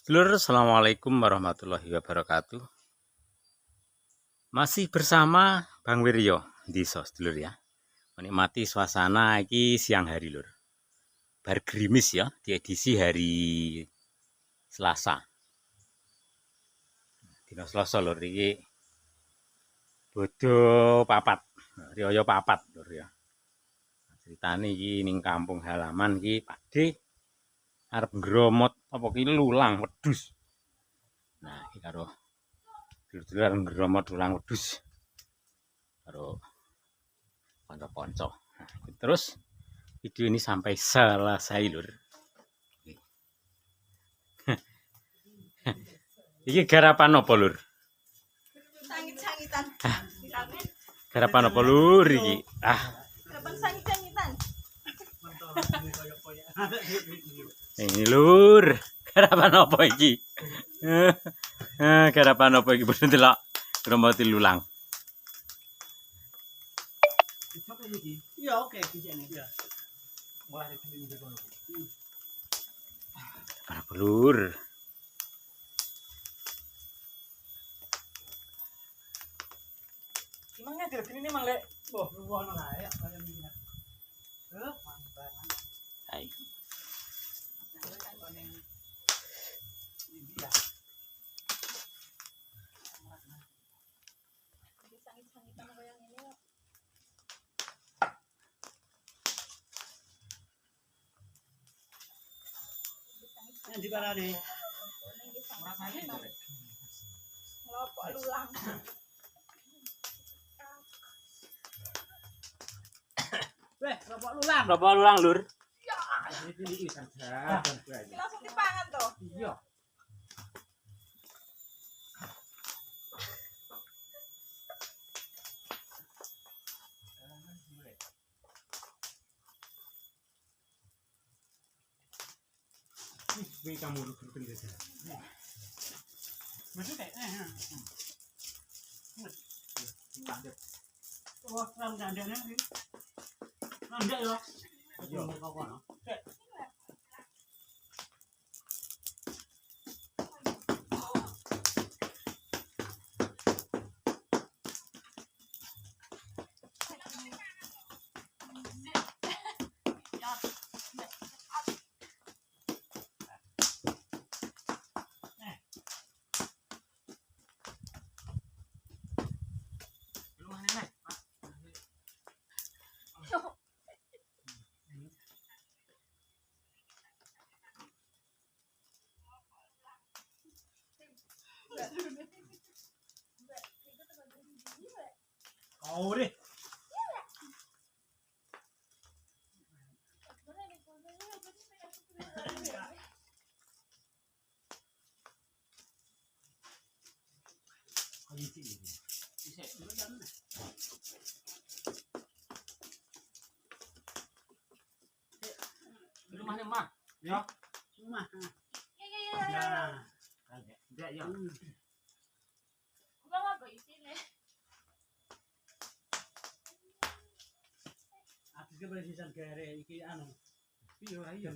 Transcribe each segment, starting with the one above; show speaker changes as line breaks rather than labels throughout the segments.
Sedulur, assalamualaikum warahmatullahi wabarakatuh. Masih bersama Bang Wiryo di sedulur ya. Menikmati suasana iki siang hari lur. Bar gerimis ya di edisi hari Selasa. Dina Selasa lur iki bodo papat. Riyaya papat lur ya. Ceritane iki ning kampung halaman iki Pakde arep ngromot apa ki lulang wedhus. Nah, iki karo dulur-dulur arep ngromot lulang wedhus. Karo kanca-kanca. Nah, terus video ini sampai selesai lur. Iki garapan apa lur?
Sangit-sangitan.
Garapan apa lur iki?
Kapan sangit-sangitan?
Ini lur, garapan apa iki? Garapan apa iki bener delok ngromoti lulang.
Iya oke bisa nih. Iya. Mulai dari sini juga kono.
Apa lur?
Emangnya dari sini mang lek. Oh, ruwono ae kaya ngene. Mantap.
Hai.
Sangit-sangitan kayak ini.
Yang di mana nih?
Ngelopok lulang.
Weh, rokok lulang.
Apa lulang lur?
Ini saja.
Ini langsung dipangan tuh.
Iya. Ini kamu rutin desa. Masuk kayak wah, ram gandane iki. Nandek ya. Yo kok kono. Oh deh. Rumahnya mah, ya. Rumah. Ya. Enggak ya.
Gua apa isine?
Habis ke berisisan gare iki anu. Iya iya.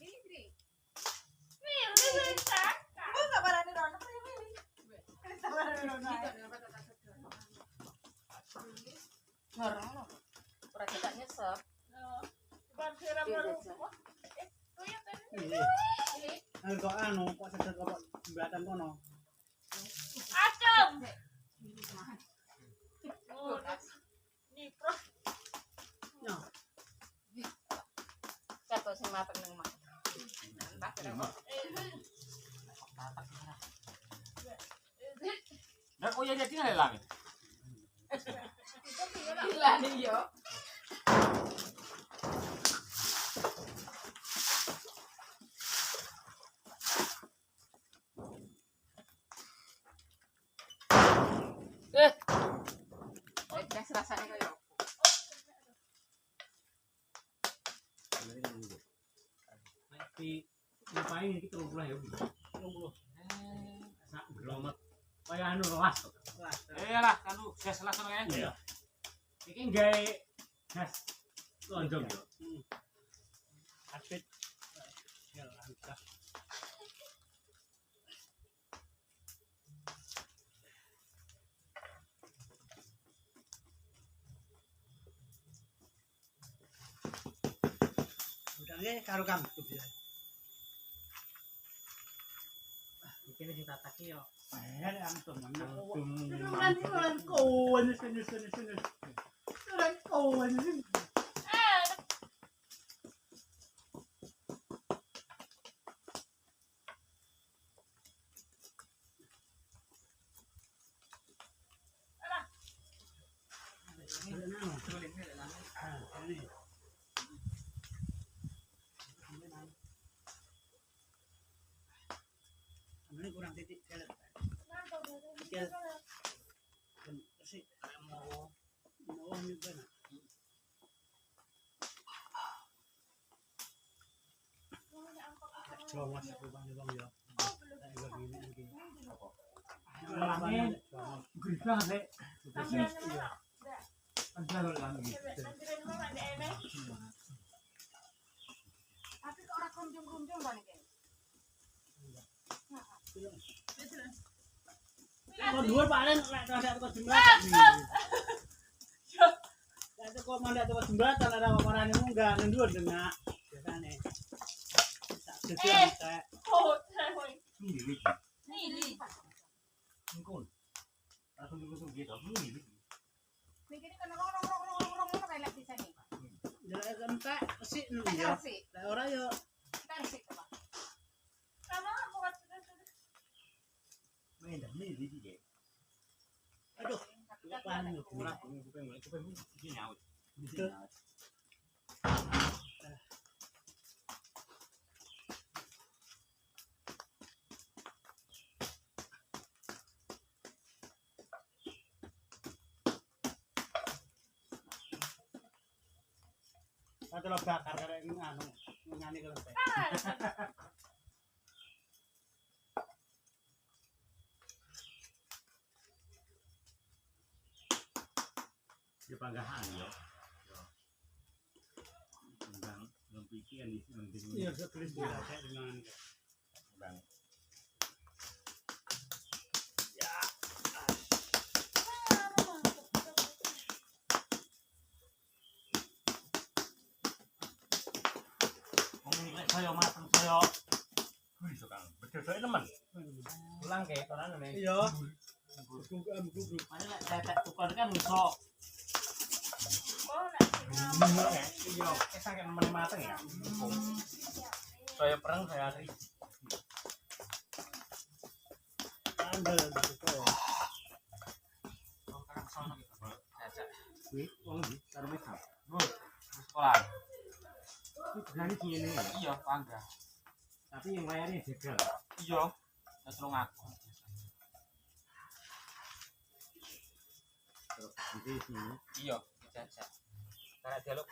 Ini Dri. Milih tak. Gua enggak parani rono milih. Sabarane rono. Ngarang lo. Ora kita nyesep. Ban siram baru. Tuh ya tadi.
Kok anu kok sedek kok jembatan kono.
Adem. Oh, nih, Bro.
Ya.
Siapa sing masak nang mak?
Nah, kok ya jadi lang.
Gila nih yo. Tes rasanya kayak
Nanti ngapain ini kita pulang ya? Sak gelomet. Kayak anu lelas.
Iyalah, kan lu gas langsung ya.
Iya. Iki gawe gas lonjong yo. Apit. Ya lah. Udangnya karo kamu bisa. Iki wis tataki yo. Antum. Nuran kawan. Ini kurang titik saya lihat. Ya. Sih mau juga nah. Coba masuk ke bang ya. Saya begini lagi. Angin. Gerita deh. Iya. Ada lagi.
tapi kok ora kunjung-kunjung kan iki.
Kalau dua paling lek ada kok jumlah. Ada kok mandat kok jumlah ada apa-apane munggah ndur dengak. Biasane. Tak sesuai kayak
Oh, cewek.
Ini
Nili.
Ngkon. Aku dulu gitu, ini.
Mikirnya kan rong kayak lek di sini.
jalan entek sik nu
Tak
ya.
kasih.
Lah ora yo
Kan sih, Pak. Kamu aku buat
Main dah ni dia.
aduh apaan yo.
Murah, bukan ini nyaut.
Ada lo bakar karena ini anu ngani kelempek.
Dia panggahan yo. Bang, pikir di sini.
Iya sekelis dia kayak dengan
Bang. Saya mateng saya. Wih, Kang. Betul-betul teman. Pulang ke orang ini.
iya guguk.
Mana lek tetek tukar kan iso.
Oh, nak.
Iya, sampe nemen mateng ya. Saya perang saya hari.
Andel gitu.
Kakak sono gitu. Cecek.
Wih, wong iki karo mesam.
Sekolah.
Iki berani kene.
Iya, pangga.
Tapi yang layarnya jegal.
Iya. Wis rong aku.
Jadi sini.
Iya, cecek. Karena jaluk,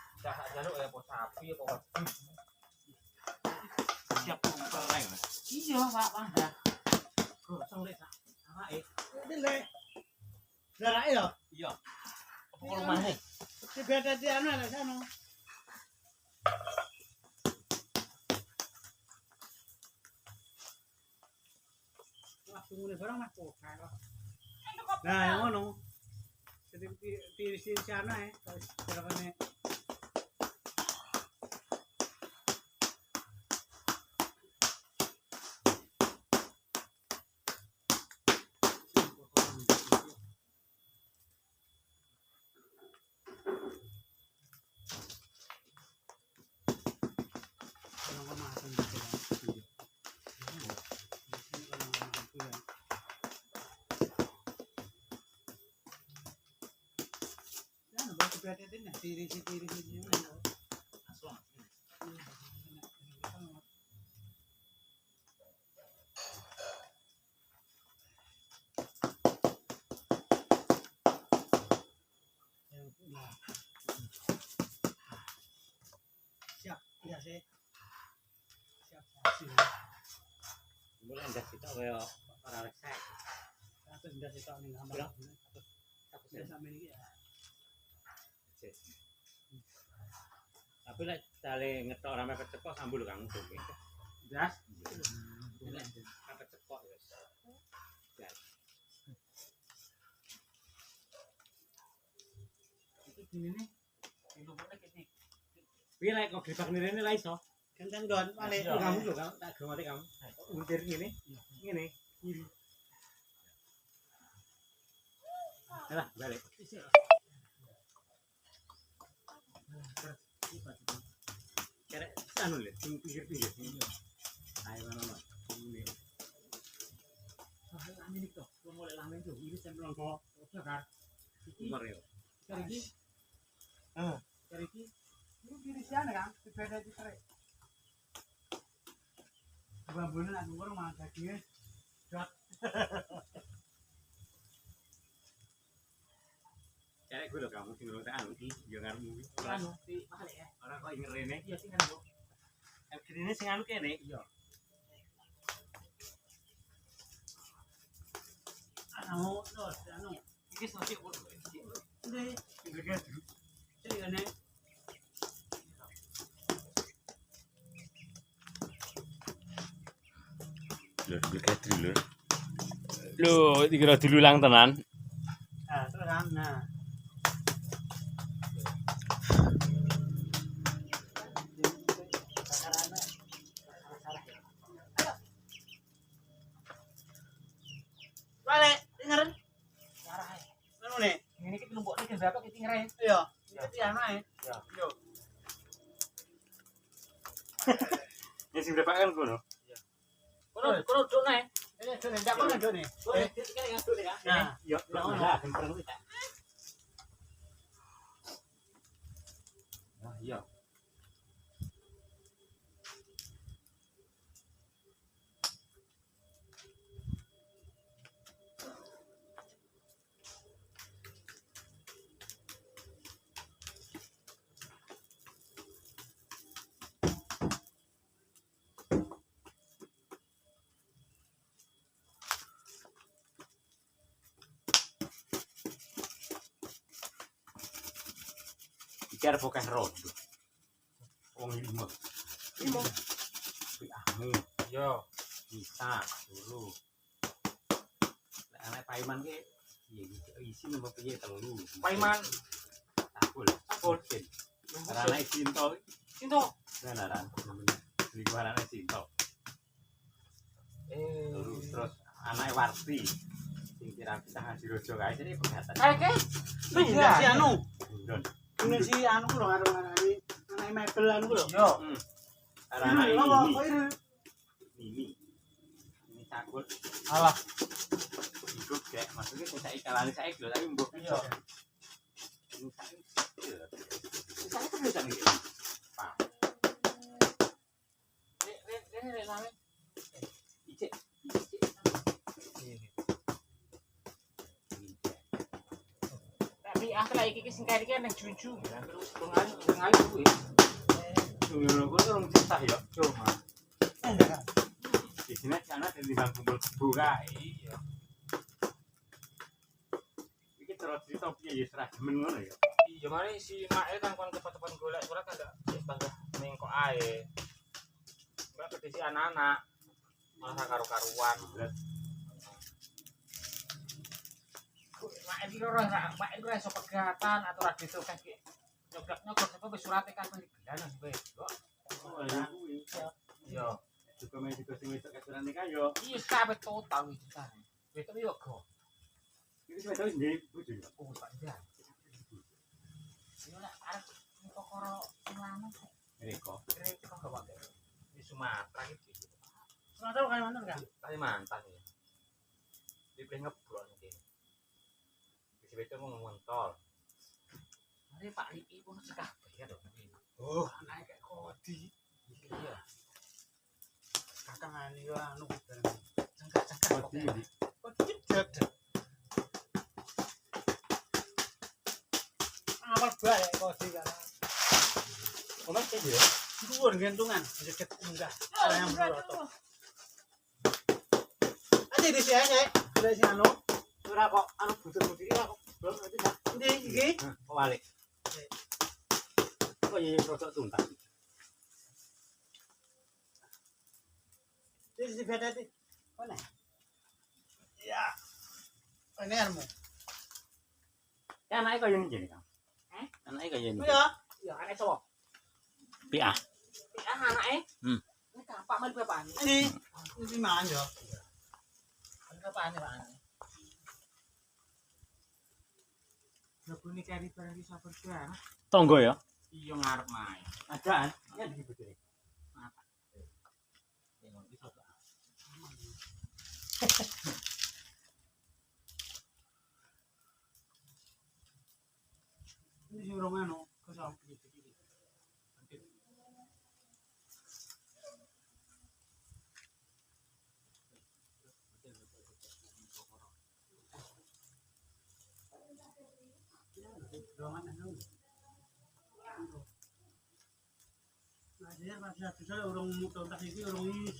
jaluk ya pos sapi apa wedhus. Siap goreng. Iya, Pak, pangga.
Gosong lek sak awake. Iki lek. Darake yo.
Iya. Apa rumahnya?
Dibeda di anu lek sono. Langsung ngene barang mas kok. Nah, yang ngono. Jadi tiris sana ya, terus telepone. Tiris-tiris
ndak sitok kaya ora resek.
Aku ndak sitok ning gambar.
Aku
Wis sampe iki ya.
Tapi lek cale ngetok ora mepet cepok sambul Kang Tung.
Blas.
Nek mepet cepok wis. Blas.
Iki dinene sing lumpukne iki.
Piye lek kok gripak nirene la iso?
Genteng don, male kamu lho, kamu tak gawate kamu. Untir ngene. Ngene, kiri.
Lah, balik. Karek anu lho, sing pinggir-pinggir. Ayo ngono. Ini.
Ah, ini kok, mulai lama itu, ini sampel kok, bakar.
Umur yo.
Cari iki. Cari iki. Ini kiri siana kan, sepeda di trek. Bambunya nak dhuwur malah dagingnya dot.
Karek gue lho kamu sing nurut anu iki, yo ngarepmu iki.
Anu, di balik ya.
Ora kok ngerene.
Iya sing anu.
Ini sing anu kene.
Iya. Anu, terus anu.
Iki sosik kok.
Ini
Pinggirnya dulu.
jadi ngene.
Lho, Gatri lho. Lho, dikira dilulang tenan.
Nah, terus kan, nah. Balik, dengerin. Anu nih,
Ini kita numpuk nih berapa kita ngerain?
iya. Iki pian ae.
Iya.
Yo.
Ya sing berapa kan kono?
Kono duk naik.
Ini dene ndak kono dene.
Kita ngaduk nih kan.
Nah,
Yo, lah kempreng iki. Nah, iya. Iki arep akeh rondo. Wong limo.
Limo.
Amu, yo, bisa dulu. Lek anak Paiman ki piye isi nomor piye telu.
Paiman.
Takul. Takul. Ora anak Sinto.
Sinto.
Beneran. Iku anak Sinto. Terus anak Warti. Sing kira-kira ngasih rojo kae jadi pegatan.
Kayak
iya si anu.
Don.
Ini si anu lho karo anake mebel anu lho.
Yo.
Anak
Ini apa kok ini?
ini. Ini takut.
Alah.
Ikut kayak maksudnya saya ikalan saya lho tapi mbok
Iya.
ini saya. Saya kan bisa nih. Pak.
Ini rame.
Icek.
Tapi aku lagi sing kaya iki nang juju. Terus bengali kuwi.
Ngono kok orang cetah ya. Cuma
Enggak.
di sini sana dari bang kumpul buka. Iya. Iki terus cerita piye ya serah demen ngono ya.
Iya mari si Mak kan kon cepet-cepet golek surat kan ndak bangga ning kok ae. Mbak pedisi anak-anak. Malah karo-karuan. Mak iki ora Mak iki ora iso pegatan atau ra ditu kan ki. Nyogok-nyogok sapa wis surate kan digelan wis.
Oh ya kuwi.
Iya.
Juga main juga sing wedok katuran nikah yo.
Iya kabeh total iki kan. Wedok yo go.
Iki wedok ndek bojo ya.
Oh tak ya. Yo nek arep kokoro lanang
Mereka.
kira-kira kok wae. Di Sumatera iki.
Sumatera Kalimantan kan?
Kalimantan ya. Di pengen ngeblon iki. Wis wedok mau ngontol. Mari Pak Lipi pun sekabeh ya dong.
Oh, anake kayak kodi.
Iya.
Kakang ani yo anu bareng.
Cengkak-cengkak kok.
Kodi.
Kodi dad. Awal bae kodi kan.
Ono sing yo.
Dhuwur gantungan, deket munggah. Yang berotot. Nanti di sini aja. Sudah sih anu.
Ora kok anu butuh-butuh iki kok belum ngerti dah.
Nanti iki.
Kok balik. Kok ya rodok tuntas.
Di sini beda di. Mana? Ya. Ini armu.
Ya anake kaya ngene Kang. Anake kaya ngene.
Ya.
Ya anake sapa?
Piah.
Anake.
Hmm.
Ini kapak mal bapaan.
Ini mana ya?
Bapaan ya, Pak.
Aku ini cari barang di sabar barang.
Tonggo ya.
Iya ngarep main.
Adaan. Ya di bojone.
Apa? Tengok iki sapa?
Ini si orang anu. Kesal. Ruangan anu. Nah, masih satu saya orang muda tak ini orang ini.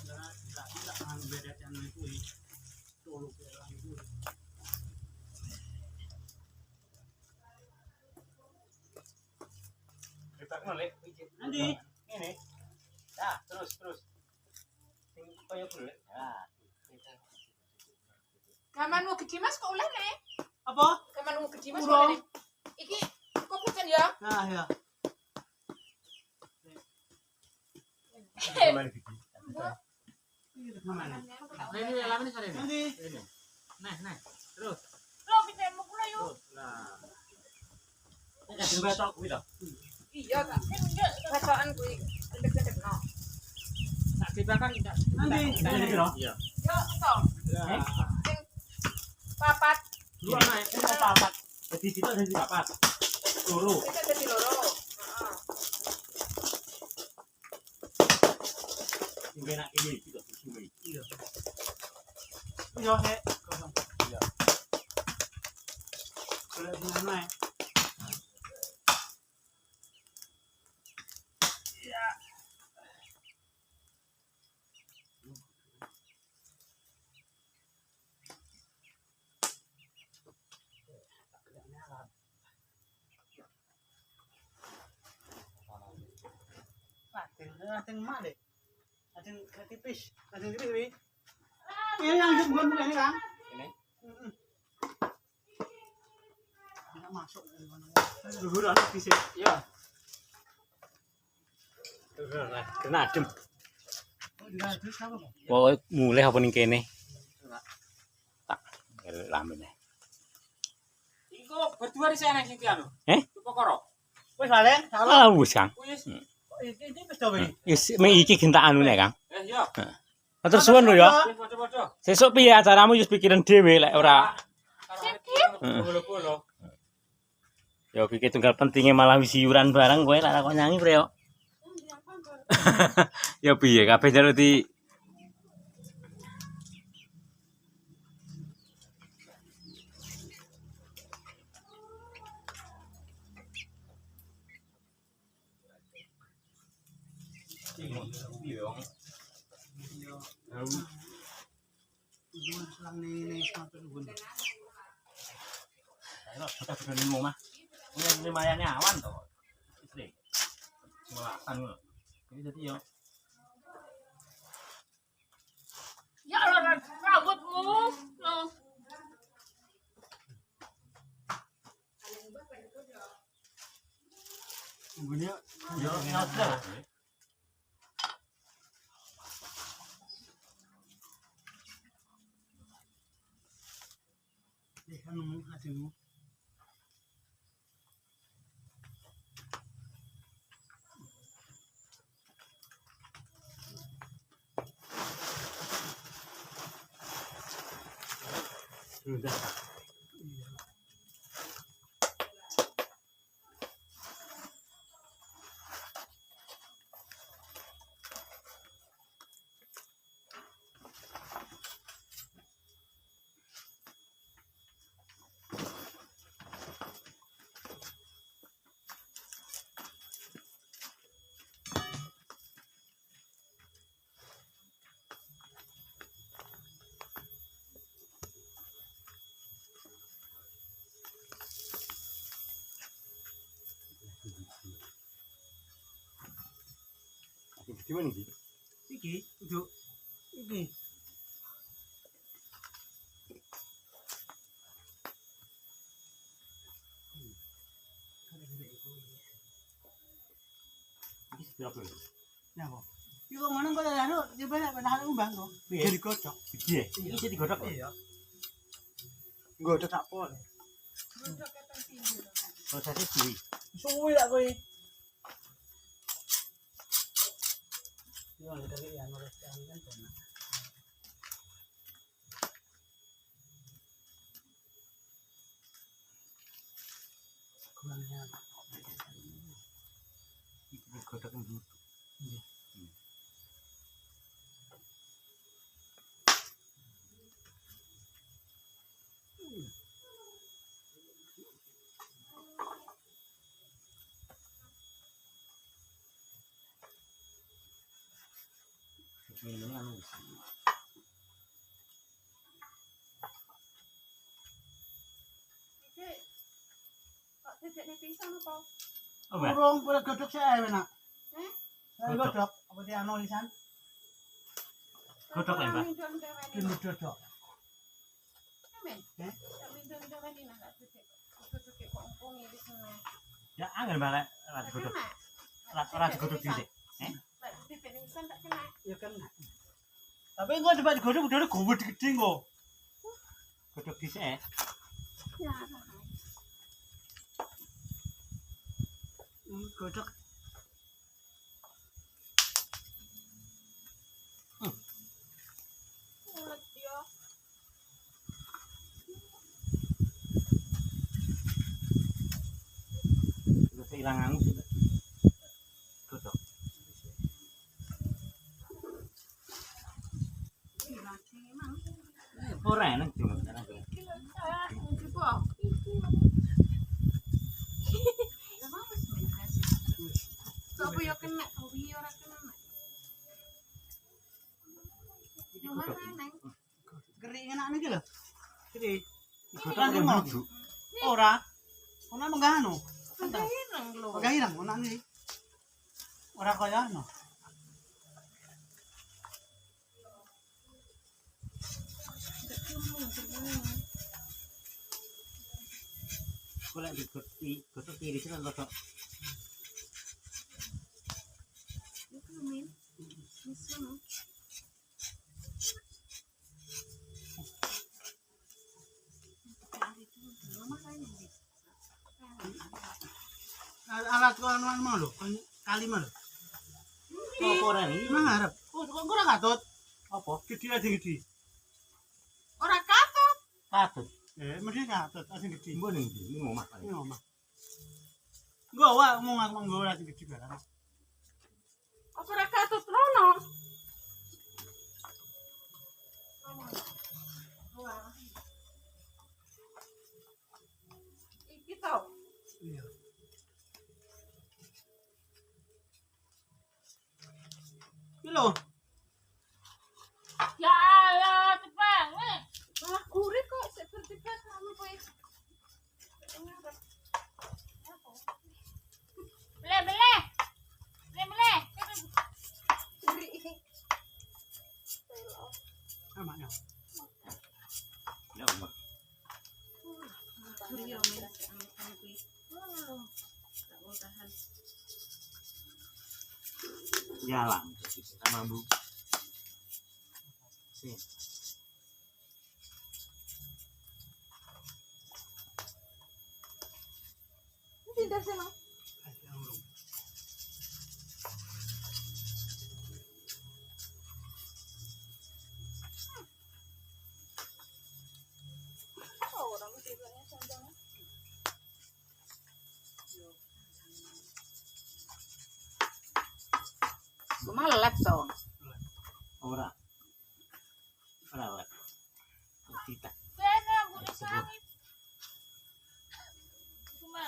Tidak akan beda yang itu. Tolong orang itu.
Kita nolek.
Nanti.
Ini. Dah, terus. Sing koyo golek. Ya.
Kaman mau gede mas kok ulah nih?
Apa?
Kaman mau gede mas
Urung.
kok ulah nih? Iki kok pucen ya?
Nah, ya. Ini kemana?
Nah, ini lawan ini sare.
Nanti.
Ini. Nah. Terus.
Lo pindah mau kula yuk.
Lah. Ini kadung batok kuwi to.
Iya kak. Bacokan kuwi. Gede-gede no.
Tak dibakar tidak.
Nanti.
Ini piro? Iya.
Yo itu.
Lah.
Sing papat.
Dua naik. Ini papat. Jadi situ ada di papat. Loro.
Itu jadi loro. Heeh.
Sing enak ini juga suwe.
Iya. Iya, he. Kosong.
Iya.
Kalau di mana? Iya. Ating mak deh. Ating tipis. Ating tipis, Wi. Ini yang bukan ini, Kang.
Ini.
Tidak masuk. Luhur anak bisa.
Iya. Kena adem.
Oh, juga terus apa, Bang?
Pokoke mulih apa ning kene. Tak lamene.
Iki kok berdua di sana sing anu. Pokoro.
Wis balen, salah.
Ah wis Kang.
Wis.
Iki wis to, Wi.
Wis iki gentak anune Kang.
Iya.
Matur suwun lho ya.
Wis padha-padha.
Sesuk piye acaramu wis pikiran dhewe lek ora.
Bolo-bolo.
Ya pikir tunggal pentingnya malah wis iuran barang kowe lek kok nyanyi Preo. Ya piye kabeh jaluk di
Ibu selang ni sampai ubun.
Ayo kita bener mah. Ini lumayan awan to. Istri. Melasan lho. Ini dadi yo.
Ya Allah rambutmu. Loh.
Ubunnya
Yo nyodra.
anu hatimu.
Sudah. Di mana iki?
Iki, duduk. Iki.
Iki berapa lho?
Ya kok. Iku ngono kok anu coba nek umbang kok.
Piye?
Jadi kocok.
Iki ya? Iki sih digodhog kok.
Iya. Godhog tak pol.
Untuk ketang tinggi.
Prosesnya suwi.
Suwi tak kowe. Yo nek iki ya ngurus kan tenan. Kurangnya.
Iki digodhog dulu. Ini anu.
Iki kok dedekne pisang apa?
Oh, Mbak.
Urung ora godhog sik ae enak.
Eh?
Godhog apa dia anu lisan?
Godhog ya, Mbak?
Ini godhog.
Amen.
Eh?
Kami ndang-ndang ini nak dedek. Godhog kok empung iki sana.
Ya angel Mbak lek ora digodhog. Ora digodhog dhisik.
Lek dedek ning sana tak kena.
Ya kan. Tapi engko coba digodhog udane gede kok.
Godhog dhisik ya.
Ya.
Godhog.
Mulut dia.
Wis ilang angus. Godhog.
Ini lagi emang.
Ora enak cuma enak.
Ah, ini kok. Emang wis mentas. Sopo yo kena, sopo yo ora kena. Yo mana neng?
Kering enak iki lho. Iki.
Godhog yang lucu.
Ora. Ono menggah anu.
Sudah hilang lho.
Menggah irang ono iki. Ora kaya anu.
Kok lek digodhog tiris kan rodok.
Itu min. Bisa no.
Alat kok anu mau lho, kali mau lho.
Apa ora iki?
Ngarep. Oh, kok ora katut. Apa? Gede aja gede.
Ora katut.
Katut.
Mesti katut, aja gede.
Mbok ning ndi? Ning omah paling.
Ini omah. Gua wa mau ngaku nggo ora gede barang.
Apa ora katut rono? Iki to.
Iya. Iki lho.
Ya Allah, cepeng. Malah gurih kok seperti pas kamu kowe. Bele. Gurih.
Amaknya.
Ya omah.
Gurih yo men kamu kuwi. Oh. Tak mau tahan.
Jalan sama Bu. Sini.
Tidak senang. Oh, orang tidaknya sanjang. Malat dong.
Ora. Ora lek. Kita.
Sana aku disangit. Cuma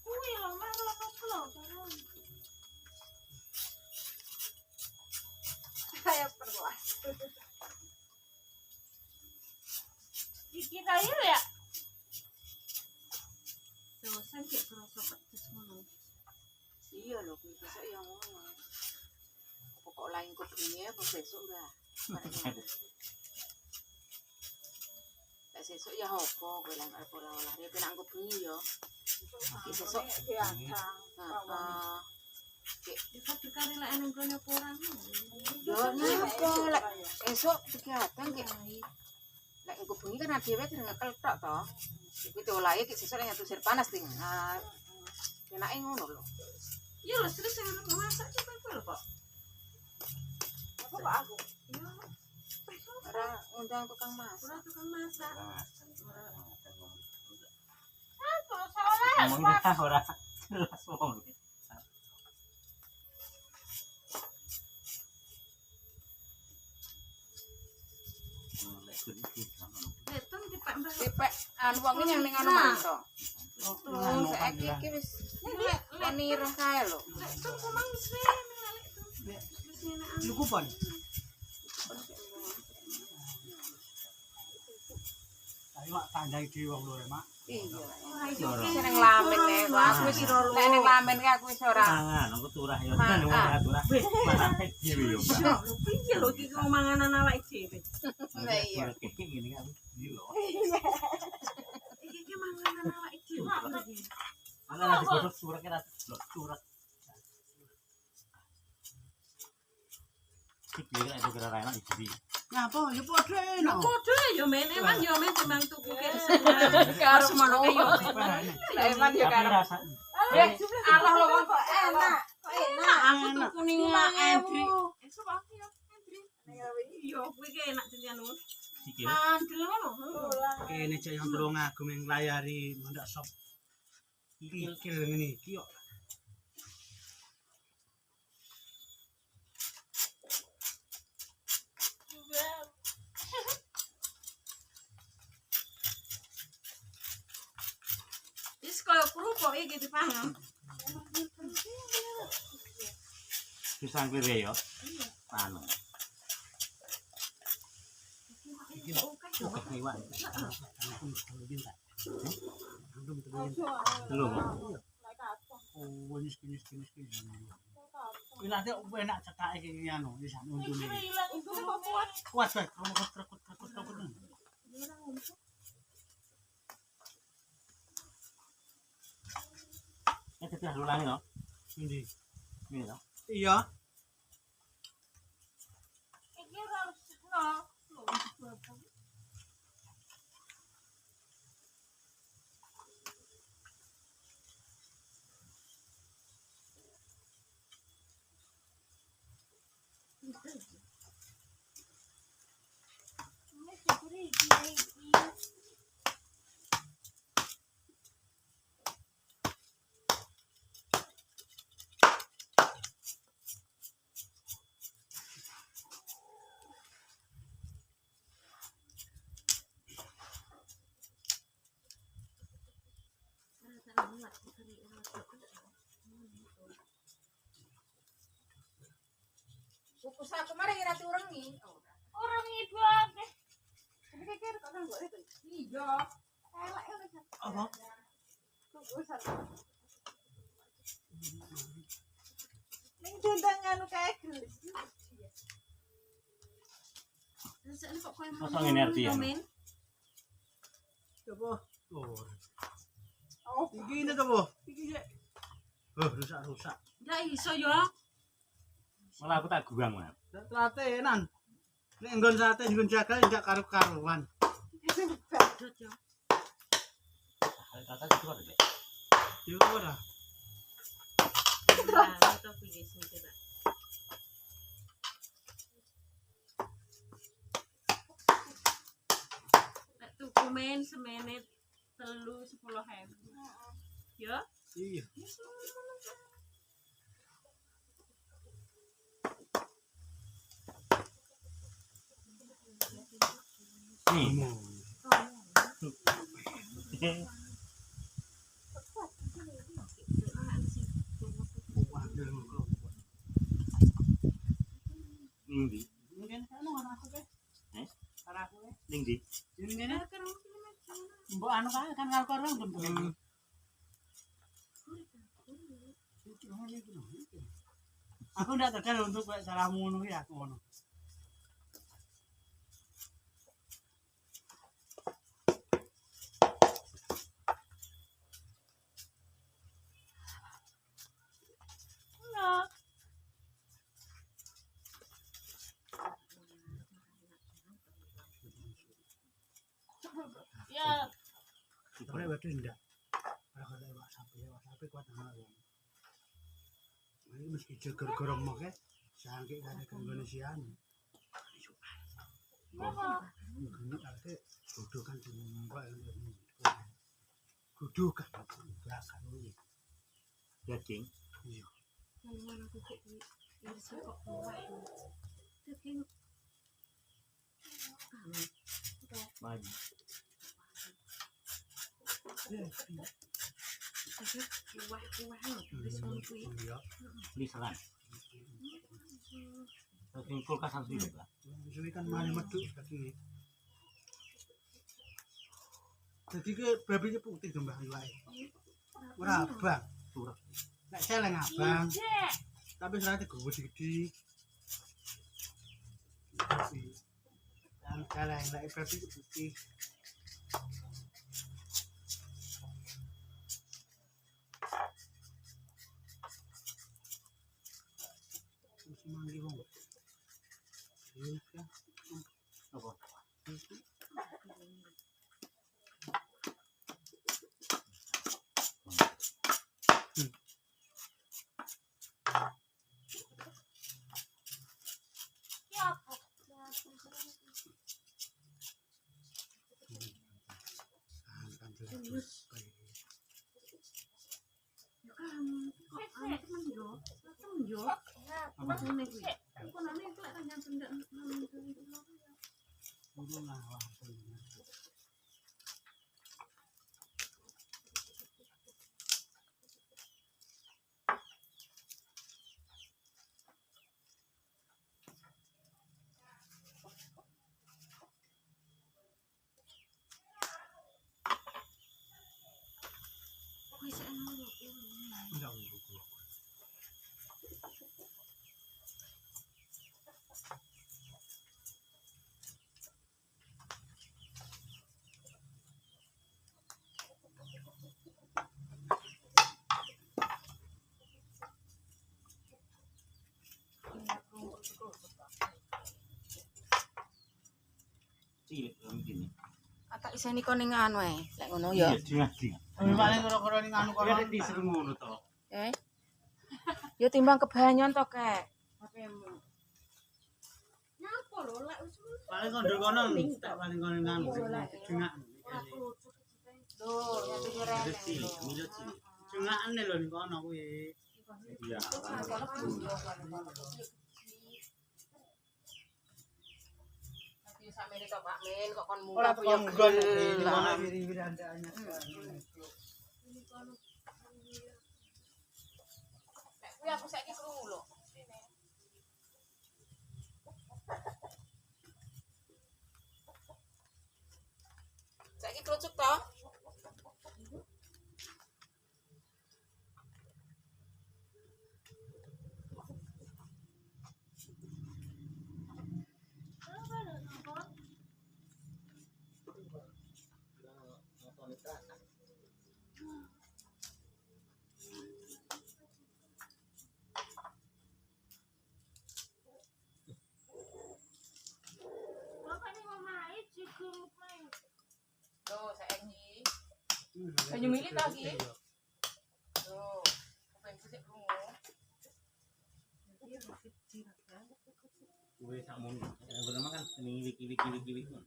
kuwi lho marah kok kayak perlas. Kira ya. Dosen kayak kerasa pedes ngono.
Iya lho, besok yang ngono. Pokok lain kok bengi apa besok enggak? Lek sesuk ya apa kowe lan arep olah-olah dia penak kok bengi ya. Iki sesuk heeh.
Dekat dikari lek nang kono orang.
Yo napa lek esuk kegiatan ki. Lek kok bengi kan dhewe ngekel tok to. Iku diolahi ki sesuk nek tusir panas ting. Nah, enake ngono lho.
Ya lho terus sing mau masak coba lho kok.
Apa kok aku?
Ya.
Ora undang tukang masak.
Ora tukang masak.
Ngomong ora jelas wong.
Leton dipak mbah.
Dipek anu wong yang ning anu mang to. Terus saiki iki wis leni roh kae lho.
Leton kumang wis lek tuh. Wis enak.
Lu kupon. Ayo mak tandai dhewe wong lho mak.
Iya.
Ora iso
Seneng lamen nek aku wis lek ning lamen ki aku wis ora.
Mangan aku turah ya kan wong ora turah. Mangan dhewe yo.
Yo, piye lho iki kok manganan awake dhewe.
Lah iya.
Ngene kan iki lho.
Iki manganan awake dhewe.
Ana lagi godhog surak kira surak. Iki kira itu kira enak iki.
Ngapa ya padha enak.
Padha ya men emang ya men timbang tuku kek
Karo
semono ke yo.
Lah emang ya
Tapi
karo.
rasa
Allah lho kok enak. Kok enak.
Aku tuku ning Endri. Esuk aku ya Endri. Yo kuwi ki enak jenengan lho.
sikil.
Andel ngono.
Kene cek yang tulung aku nglayari ndak sop. Kikil ngene iki kok.
Wis koyo kerupuk iki dipangan.
Pisang kire yo. Anu. Oke, iwan. Belum.
Oh, wis kini. Ilate enak cekake iki anu wis undune. Kuat bae, krukut.
Itu dah ulangi no.
Endi?
Ini no.
Iya.
Iki ora usno.
Kukus aku mari ora turengi.
Orang ibu akeh.
Pikir kok nang itu.
Iya.
Elek wis.
Apa?
Kukusan.
Ning dendang anu kae gelis. Rasane kok koyo
Kosong ini artian.
Coba. Oh. Iki ini to, Bu. Iki sik. Oh, rusak.
Ya iso ya.
Malah aku tak guang, Mas.
Telatenan. Nek nggon sate nggon jagal ndak karo-karuan.
Dot ya.
Kata itu ada deh.
Yo ora.
Nah, itu piye sing coba. Nek tuku men semene 10.000. Ya.
Iya.
Nih. Ning di.
Mungkin kan aku ke.
Eh?
Arahku ke.
Ning di.
Ini ngene. Mbok anu kan karo belum tuh. Aku ndak terkenal untuk caramu ngono ya aku ngono.
Ya,
Boleh betul ndak? Kalau ada WhatsApp kuat nama ya. Ini mesti jaga geromok ya. Sangke ada Indonesiaan. Ini arti dudukan di muka ini. Dudukan belakang ini.
Ya, Cing.
Iya.
mana aku kok ini sih kok buat. Tapi
Maju.
buah this one sweet.
Iya.
Liseran. Terus kulkas harus hidup lah.
Ini kan mana metu lagi. Jadi ke babinya putih tuh mbak Iwai. Ora abang.
Turut.
Nek celeng abang. Tapi serate gue gede. Yang celeng lek babi putih. Manggi wong. Iya.
Apa? Cilik begini.
Atak iseni kon ning anu ae, lek ngono ya.
Jengah-jengah.
Paling kira-kira ning anu kono.
Di serung ngono to.
Ya timbang kebanyon to, Kek.
Nyapa lho lek wis
Paling kondol kono tak paling kono ning anu. Jengak.
Loh, ya pikiran.
Cilik, milot cilik.
Jengakane lho ning kono kuwi.
Iya.
Samene tok Pak Min kok kon
Ora
muka
teko
yo
nggon
gel.
ning kono wiri-wiri andakane.
Nek kuwi aku saiki krungu lho. Saiki kerucuk to? Loh, saiki. Banyu mili ta iki? Loh, pengen sik krungu.
Kuwi sak mun. Bener kan kilik-kilik.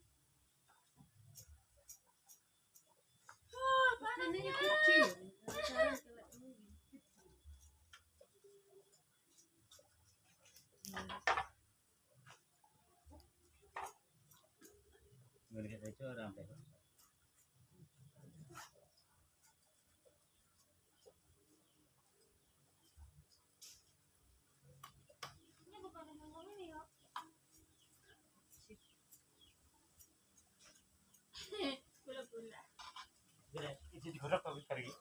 ini kecil.
Ngelihat aja orang teh.
Ini bukan ngomong ini ya. Gula-gula.
Gosok kok iki.